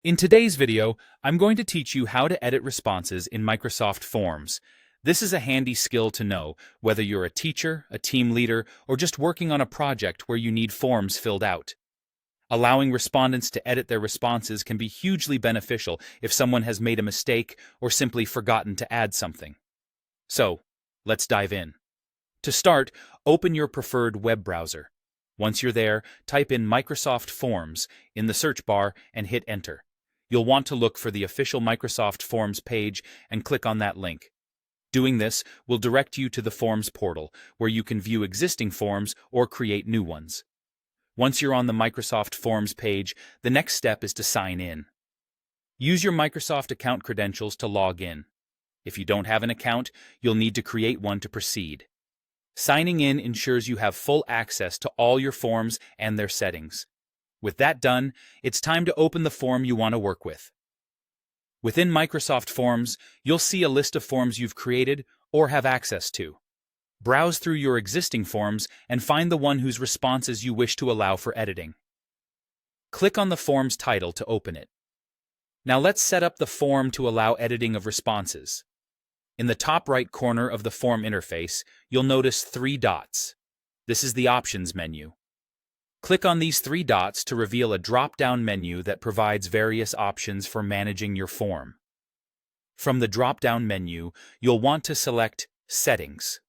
In today's video, I'm going to teach you how to edit responses in Microsoft Forms. This is a handy skill to know, whether you're a teacher, a team leader, or just working on a project where you need forms filled out. Allowing respondents to edit their responses can be hugely beneficial if someone has made a mistake or simply forgotten to add something. So, let's dive in. To start, open your preferred web browser. Once you're there, type in Microsoft Forms in the search bar and hit Enter. You'll want to look for the official Microsoft Forms page and click on that link. Doing this will direct you to the Forms portal, where you can view existing forms or create new ones. Once you're on the Microsoft Forms page, the next step is to sign in. Use your Microsoft account credentials to log in. If you don't have an account, you'll need to create one to proceed. Signing in ensures you have full access to all your forms and their settings. With that done, it's time to open the form you want to work with. Within Microsoft Forms, you'll see a list of forms you've created or have access to. Browse through your existing forms and find the one whose responses you wish to allow for editing. Click on the form's title to open it. Now let's set up the form to allow editing of responses. In the top right corner of the form interface, you'll notice 3 dots. This is the Options menu. Click on these 3 dots to reveal a drop-down menu that provides various options for managing your form. From the drop-down menu, you'll want to select Settings.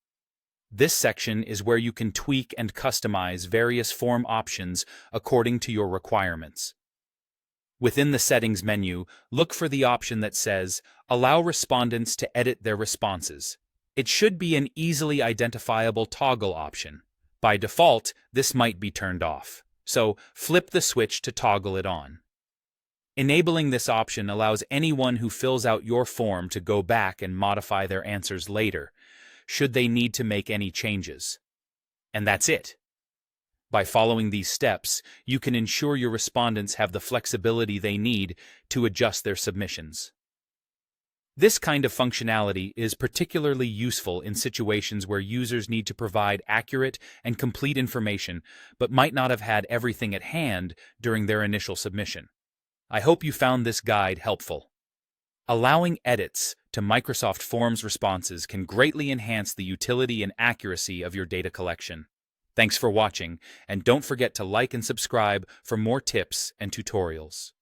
This section is where you can tweak and customize various form options according to your requirements. Within the Settings menu, look for the option that says Allow respondents to edit their responses. It should be an easily identifiable toggle option. By default, this might be turned off, so flip the switch to toggle it on. Enabling this option allows anyone who fills out your form to go back and modify their answers later, should they need to make any changes. And that's it. By following these steps, you can ensure your respondents have the flexibility they need to adjust their submissions. This kind of functionality is particularly useful in situations where users need to provide accurate and complete information but might not have had everything at hand during their initial submission. I hope you found this guide helpful. Allowing edits to Microsoft Forms responses can greatly enhance the utility and accuracy of your data collection. Thanks for watching, and don't forget to like and subscribe for more tips and tutorials.